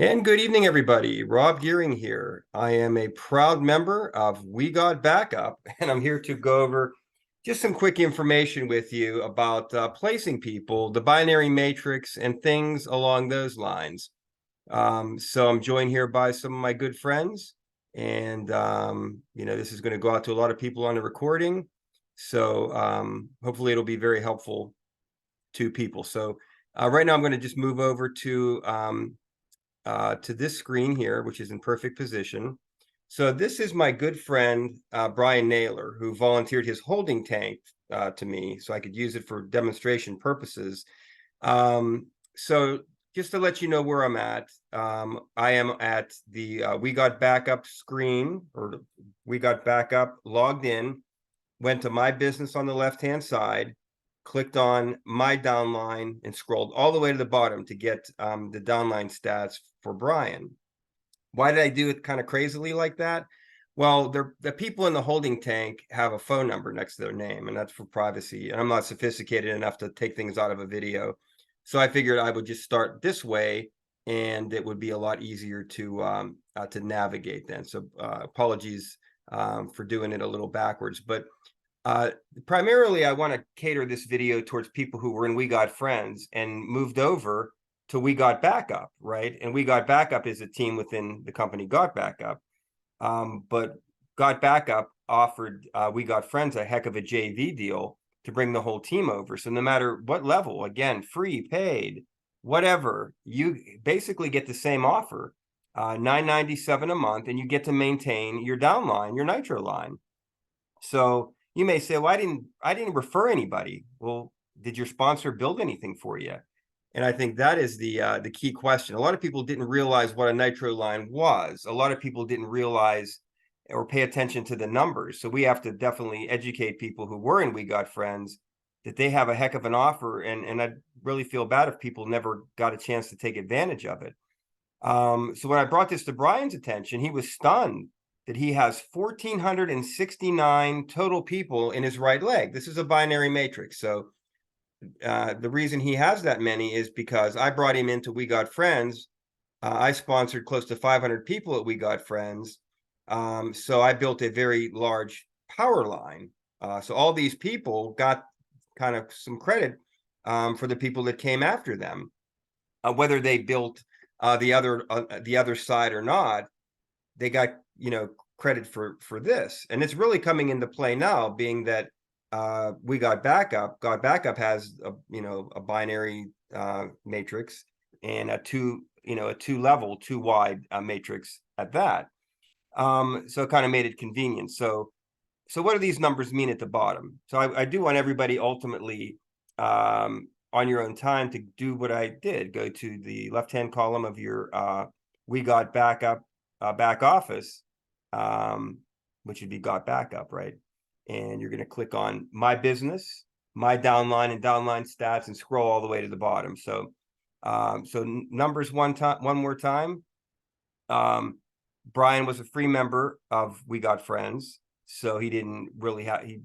And good evening, everybody. Rob Gearing here. I am a proud member of We Got Backup, and I'm here to go over just some quick information with you about placing people, the binary matrix, and things along those lines. So I'm joined here by some of my good friends, and this is going to go out to a lot of people on the recording. So hopefully it'll be very helpful to people. So right now I'm going to just move over to this screen here, which is in perfect position. So this is my good friend, Brian Naylor, who volunteered his holding tank to me so I could use it for demonstration purposes. So just to let you know where I'm at, I am at the We Got Backup screen, or We Got Backup, logged in, went to My Business on the left-hand side, clicked on My Downline, and scrolled all the way to the bottom to get the downline stats for Brian. Why did I do it kind of crazily like that? Well, the people in the holding tank have a phone number next to their name, and that's for privacy. And I'm not sophisticated enough to take things out of a video. So I figured I would just start this way, and it would be a lot easier to navigate then. So apologies for doing it a little backwards. But primarily, I want to cater this video towards people who were in We Got Friends and moved over to We Got Backup, right? And We Got Backup is a team within the company Got Backup. But Got Backup offered We Got Friends a heck of a JV deal to bring the whole team over. So no matter what level, again, free, paid, whatever, you basically get the same offer, $9.97 a month, and you get to maintain your downline, your Nitro line. So you may say, well, I didn't refer anybody. Well, did your sponsor build anything for you? And I think that is the key question. A lot of people didn't realize what a Nitro line was. A lot of people didn't realize or pay attention to the numbers. So we have to definitely educate people who were in We Got Friends that they have a heck of an offer. And I really feel bad if people never got a chance to take advantage of it. So when I brought this to Brian's attention, he was stunned that he has 1,469 total people in his right leg. This is a binary matrix. So the reason he has that many is because I brought him into We Got Friends. I sponsored close to 500 people at We Got Friends. So I built a very large power line. So all these people got kind of some credit for the people that came after them, whether they built the other side or not. They got credit for this, and it's really coming into play now, being that We Got Backup. Got Backup has a binary matrix and a two level, two wide matrix at that. So it kind of made it convenient. So what do these numbers mean at the bottom? So I do want everybody ultimately on your own time to do what I did. Go to the left-hand column of your We Got Backup back office, which would be Got Backup, right? And you're going to click on My Business, My Downline, and Downline Stats, and scroll all the way to the bottom. So numbers one more time. Brian was a free member of We Got Friends, so he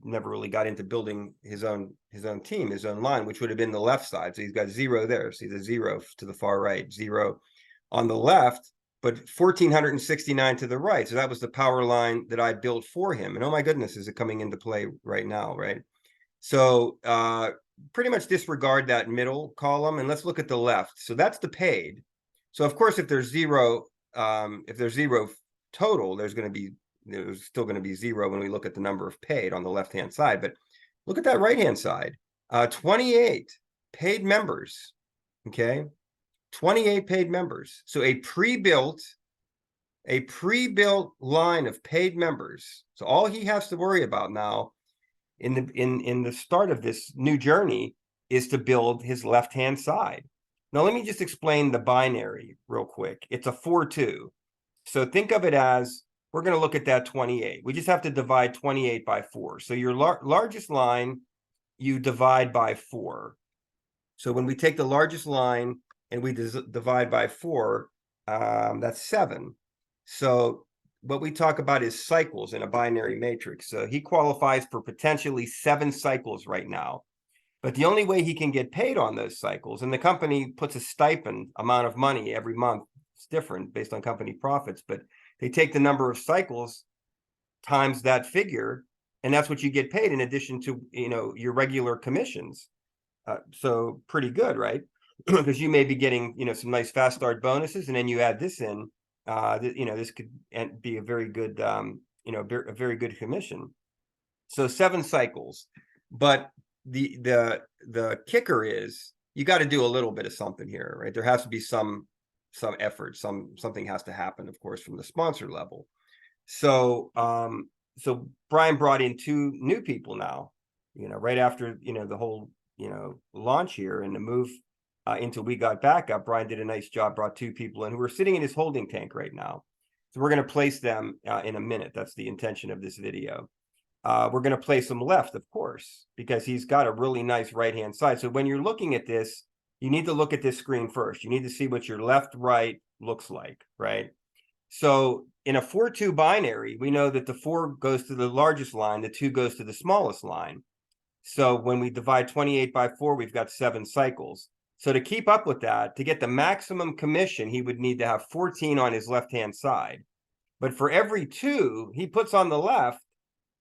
never really got into building his own team, his own line, which would have been the left side. So he's got 0 there. See the 0 to the far right, 0 on the left, but 1,469 to the right. So that was the power line that I built for him. And oh my goodness, is it coming into play right now, right? So pretty much disregard that middle column, and let's look at the left. So that's the paid. So of course, if there's 0 total, there's still going to be 0 when we look at the number of paid on the left-hand side. But look at that right-hand side, 28 paid members. Okay, 28 paid members. So a pre-built line of paid members. So all he has to worry about now in the start of this new journey is to build his left-hand side. Now, let me just explain the binary real quick. It's a 4-2. So think of it as, we're going to look at that 28. We just have to divide 28 by 4. So your largest line, you divide by 4. So when we take the largest line and we divide by 4, that's 7. So what we talk about is cycles in a binary matrix. So he qualifies for potentially 7 cycles right now. But the only way he can get paid on those cycles, and the company puts a stipend amount of money every month it's different based on company profits, but they take the number of cycles times that figure, and that's what you get paid in addition to, your regular commissions. So pretty good, right? Because you may be getting, some nice fast start bonuses, and then you add this in. This could be a very good, a very good commission. So 7 cycles, but the kicker is you got to do a little bit of something here, right? There has to be some effort, something has to happen, of course, from the sponsor level. So so Brian brought in 2 new people now, right after the whole launch here and the move into WeGotBackUp. Brian did a nice job, brought 2 people in who are sitting in his holding tank right now. So we're going to place them in a minute. That's the intention of this video. We're going to place him left, of course, because he's got a really nice right-hand side. So when you're looking at this, you need to look at this screen first. You need to see what your left-right looks like, right? So in a 4-2 binary, we know that the 4 goes to the largest line, the 2 goes to the smallest line. So when we divide 28 by 4, we've got 7 cycles. So to keep up with that, to get the maximum commission, he would need to have 14 on his left-hand side. But for every 2 he puts on the left,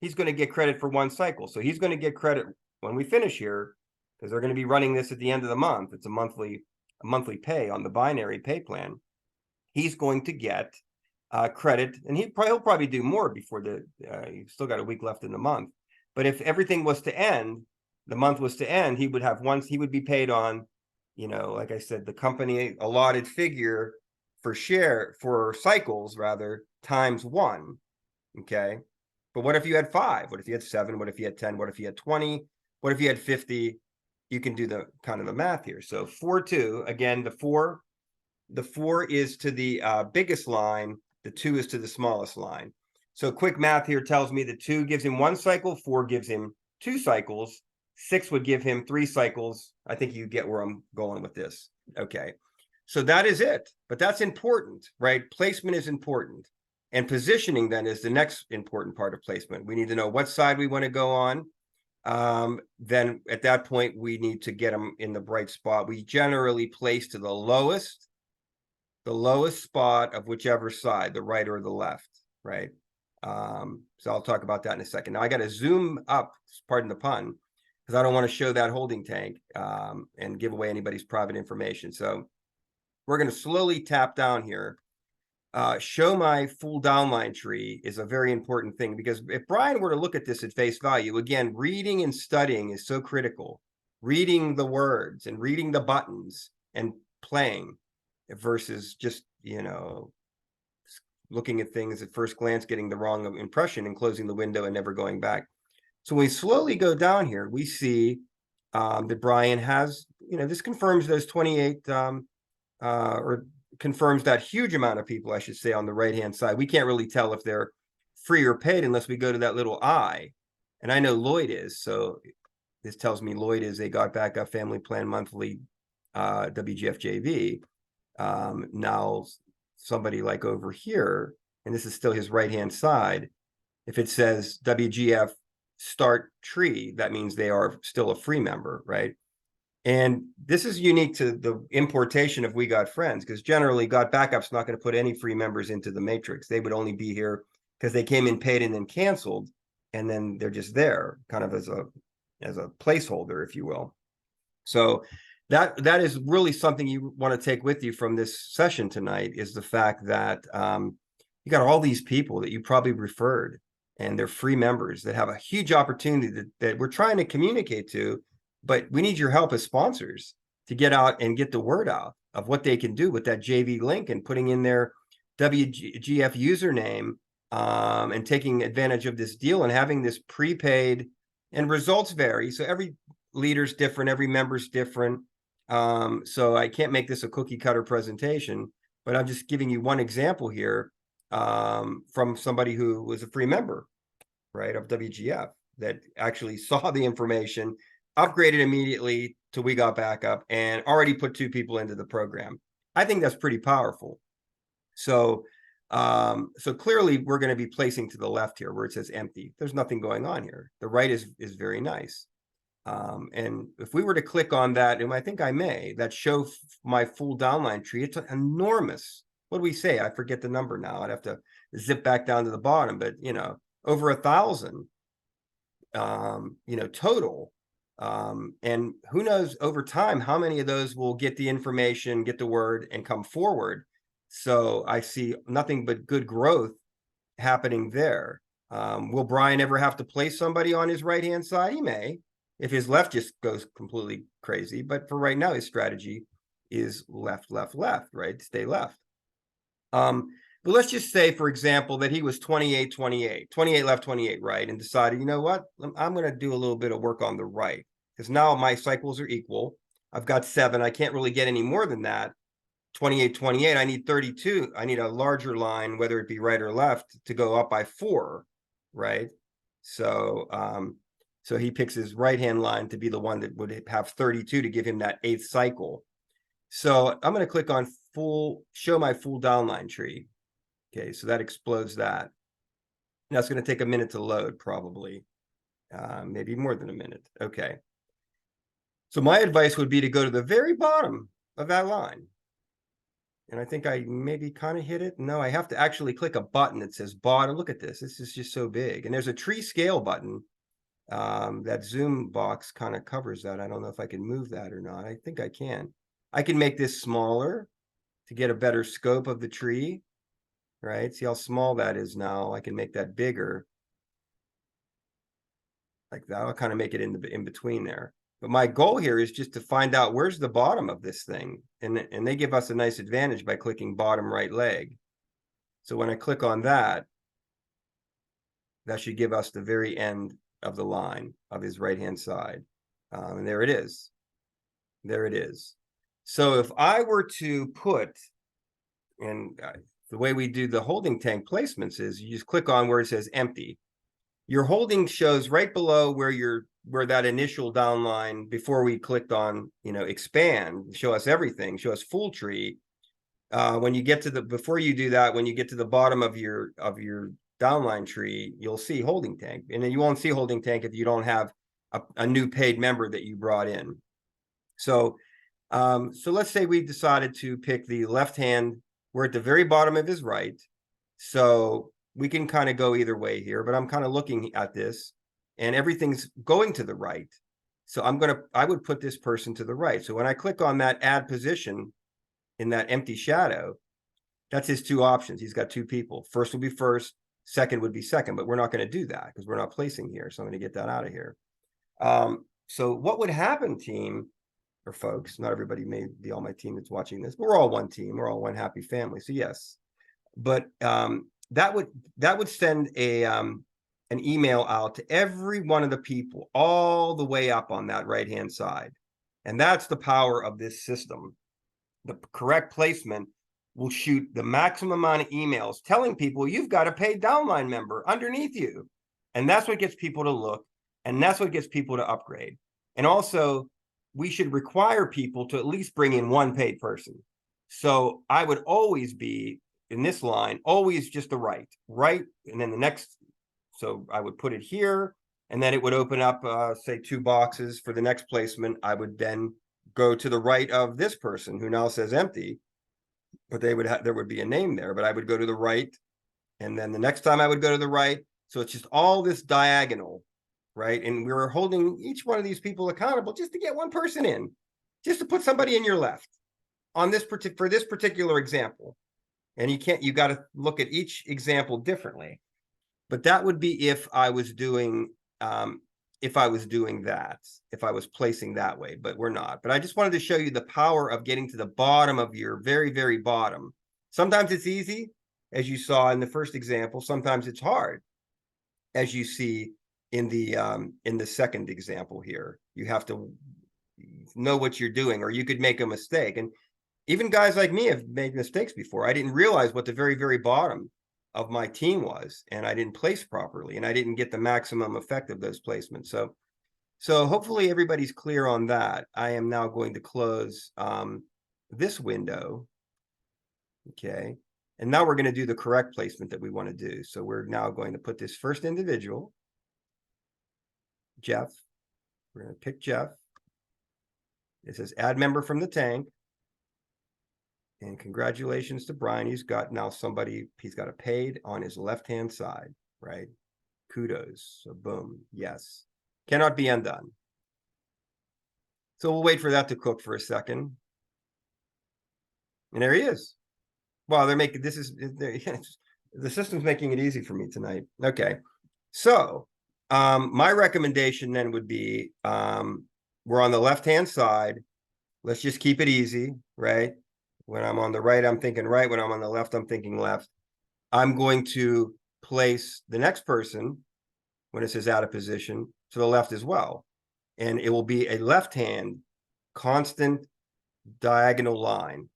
he's going to get credit for 1 cycle. So he's going to get credit when we finish here, because they're going to be running this at the end of the month. It's a monthly pay on the binary pay plan. He's going to get credit, and he'll probably do more before you've still got a week left in the month. But if everything was to end, the month was to end, he would be paid on, like I said, the company allotted figure for cycles rather times 1. Okay. But what if you had 5? What if you had 7? What if you had 10? What if you had 20? What if you had 50? You can do the kind of the math here. So 4-2, again, the 4 is to the biggest line, the 2 is to the smallest line. So quick math here tells me that 2 gives him 1 cycle, 4 gives him 2 cycles, 6 would give him 3 cycles. I think you get where I'm going with this. Okay. So that is it. But that's important, right? Placement is important. And positioning then is the next important part of placement. We need to know what side we want to go on. Then at that point, we need to get them in the bright spot. We generally place to the lowest spot of whichever side, the right or the left, right? So I'll talk about that in a second. Now I got to zoom up, pardon the pun, because I don't want to show that holding tank and give away anybody's private information. So we're going to slowly tap down here. Show my full downline tree is a very important thing, because if Brian were to look at this at face value, again, reading and studying is so critical. Reading the words and reading the buttons and playing versus just, looking at things at first glance, getting the wrong impression and closing the window and never going back. So when we slowly go down here, we see that Brian has, this confirms those 28 or confirms that huge amount of people, I should say, on the right-hand side. We can't really tell if they're free or paid unless we go to that little I. And I know Lloyd is, so this tells me Lloyd is a WeGotBackUp Family Plan Monthly WGF JV. Now, somebody like over here, and this is still his right-hand side, if it says WGF Start Tree, that means they are still a free member, right? And this is unique to the importation of We Got Friends, because generally WeGotBackup's not going to put any free members into the matrix. They would only be here because they came in paid and then canceled, and then they're just there kind of as a placeholder, if you will. So that is really something you want to take with you from this session tonight, is the fact that you got all these people that you probably referred, and they're free members that have a huge opportunity that we're trying to communicate to. But we need your help as sponsors to get out and get the word out of what they can do with that JV link and putting in their WGF username and taking advantage of this deal and having this prepaid. And results vary. So every leader's different. Every member's different. So I can't make this a cookie cutter presentation, but I'm just giving you one example here from somebody who was a free member, right, of WGF, that actually saw the information, upgraded immediately to WeGotBackUp, and already put 2 people into the program. I think that's pretty powerful. So, so clearly we're going to be placing to the left here where it says empty. There's nothing going on here. The right is very nice. And if we were to click on that, and I think I may, that show my full downline tree, it's enormous. what do we say? I forget the number now. I'd have to zip back down to the bottom, but over 1,000, total. And who knows over time how many of those will get the information, get the word, and come forward. So I see nothing but good growth happening there. Will Brian ever have to place somebody on his right-hand side? He may, if his left just goes completely crazy. But for right now, his strategy is left, left, left, right? Stay left. But let's just say, for example, that he was 28, 28, 28 left, 28 right, and decided, you know what, I'm going to do a little bit of work on the right, because now my cycles are equal. I've got 7. I can't really get any more than that. 28, 28, I need 32. I need a larger line, whether it be right or left, to go up by 4, right? So, so he picks his right-hand line to be the one that would have 32 to give him that 8th cycle. So I'm going to click on show my full downline tree. Okay, so that explodes that. Now it's going to take a minute to load, probably, maybe more than a minute. Okay. So my advice would be to go to the very bottom of that line. And I think I maybe kind of hit it. No, I have to actually click a button that says bottom. Look at this. This is just so big. And there's a tree scale button. That zoom box kind of covers that. I don't know if I can move that or not. I think I can. I can make this smaller to get a better scope of the tree, right? See how small that is now. I can make that bigger. Like that. I'll kind of make it in between there. But my goal here is just to find out where's the bottom of this thing. And they give us a nice advantage by clicking bottom right leg. So when I click on that, that should give us the very end of the line of his right-hand side. And there it is. There it is. So if I were to put, and the way we do the holding tank placements is you just click on where it says empty. Your holding shows right below where that initial downline before we clicked on, expand, show us everything, show us full tree. When you get to before you do that, when you get to the bottom of your downline tree, you'll see holding tank. And then you won't see holding tank if you don't have a new paid member that you brought in. So, so let's say we decided to pick the left hand. We're at the very bottom of his right. So we can kind of go either way here, but I'm kind of looking at this and everything's going to the right. So I would put this person to the right. So when I click on that add position in that empty shadow, that's his 2 options. He's got 2 people. First would be first, second would be second, but we're not going to do that because we're not placing here. So I'm going to get that out of here. So what would happen, team or folks, not everybody may be on my team that's watching this, but we're all one team. We're all one happy family. So yes, but that would send an email out to every one of the people all the way up on that right-hand side. And that's the power of this system. The correct placement will shoot the maximum amount of emails telling people you've got a paid downline member underneath you. And that's what gets people to look. And that's what gets people to upgrade. And also, we should require people to at least bring in 1 paid person. So I would always be in this line, always just the right, and then the next. So I would put it here, and then it would open up, say, 2 boxes for the next placement. I would then go to the right of this person who now says empty, but there would be a name there, but I would go to the right, and then the next time I would go to the right. So it's just all this diagonal, right? And we were holding each one of these people accountable just to get 1 person in, just to put somebody in your left on this for this particular example. And you got to look at each example differently. But that would be if I was doing that, if I was placing that way, but we're not. But I just wanted to show you the power of getting to the bottom of your very, very bottom. Sometimes it's easy, as you saw in the first example. Sometimes it's hard, as you see in the second example here. You have to know what you're doing, or you could make a mistake. And even guys like me have made mistakes before. I didn't realize what the very, very bottom of my team was, and I didn't place properly, and I didn't get the maximum effect of those placements. So hopefully everybody's clear on that. I am now going to close this window. Okay. And now we're going to do the correct placement that we want to do. So we're now going to put this first individual, Jeff. We're going to pick Jeff. It says add member from the tank. And congratulations to Brian. He's got now somebody, he's got a paid on his left-hand side, right? Kudos. So boom, yes. Cannot be undone. So we'll wait for that to cook for a second. And there he is. Well, they're making, this is, the system's making it easy for me tonight. Okay. So my recommendation then would be, we're on the left-hand side. Let's just keep it easy, right? When I'm on the right, I'm thinking right. When I'm on the left, I'm thinking left. I'm going to place the next person, when it says out of position, to the left as well. And it will be a left-hand constant diagonal line.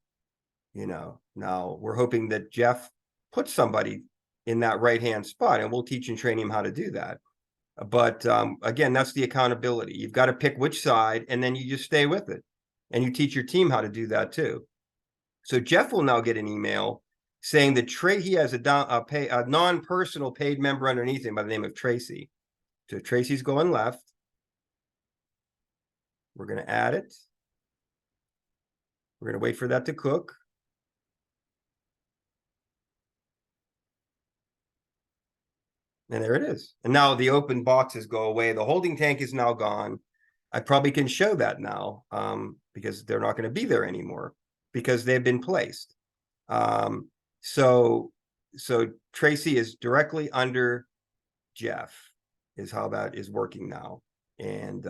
Now we're hoping that Jeff puts somebody in that right-hand spot, and we'll teach and train him how to do that. But again, that's the accountability. You've got to pick which side, and then you just stay with it. And you teach your team how to do that too. So Jeff will now get an email saying that he has a non-personal paid member underneath him by the name of Tracy. So Tracy's going left. We're going to add it. We're going to wait for that to cook. And there it is. And now the open boxes go away. The holding tank is now gone. I probably can show that now because they're not going to be there anymore because they've been placed. So Tracy is directly under Jeff is how that is working now. And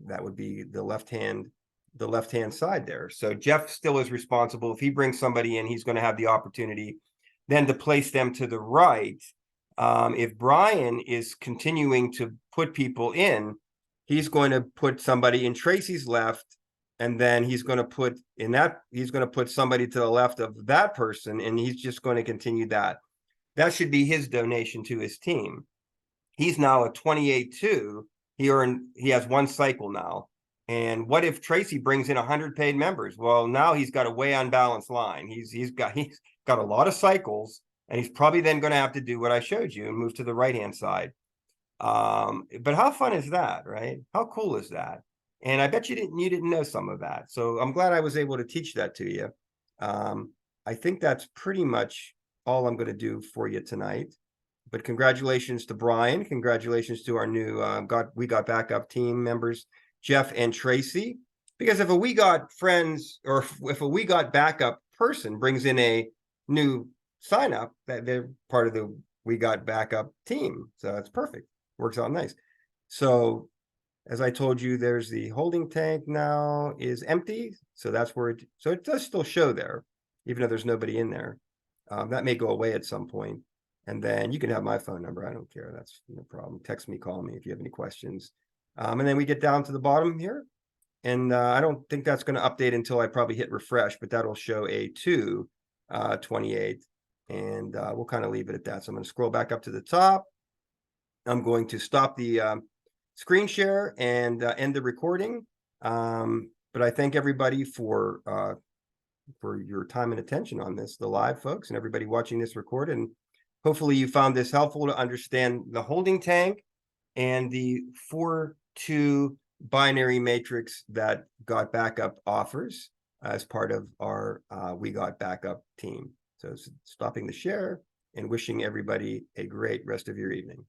that would be the left-hand side there. So Jeff still is responsible. If he brings somebody in, he's going to have the opportunity then to place them to the right. If Brian is continuing to put people in, he's going to put somebody in Tracy's left, and then he's going to put somebody to the left of that person, and he's just going to continue that. That should be his donation to his team. He's now a 28-2. He has one cycle now. And what if Tracy brings in 100 paid members? Well, now he's got a way unbalanced line. He's got a lot of cycles, and he's probably then going to have to do what I showed you and move to the right-hand side. But how fun is that, right? How cool is that? And I bet you didn't know some of that. So I'm glad I was able to teach that to you. I think that's pretty much all I'm going to do for you tonight. But congratulations to Brian. Congratulations to our new WeGotBackUp team members, Jeff and Tracy. Because if a WeGot or if a WeGotBackUp person brings in a new sign up, that they're part of the WeGotBackUp team. So that's perfect. Works out nice. So as I told you, there's the holding tank now is empty. So that's where it does still show there, even though there's nobody in there. That may go away at some point. And then you can have my phone number. I don't care. That's no problem. Text me, call me if you have any questions. And then we get down to the bottom here. And I don't think that's going to update until I probably hit refresh, but that'll show a 228. And we'll kind of leave it at that. So I'm going to scroll back up to the top. I'm going to stop the screen share and end the recording. But I thank everybody for your time and attention on this, the live folks, and everybody watching this record. And hopefully you found this helpful to understand the holding tank and the 4-2 binary matrix that WeGotBackUp offers as part of our WeGotBackUp team. So stopping the share and wishing everybody a great rest of your evening.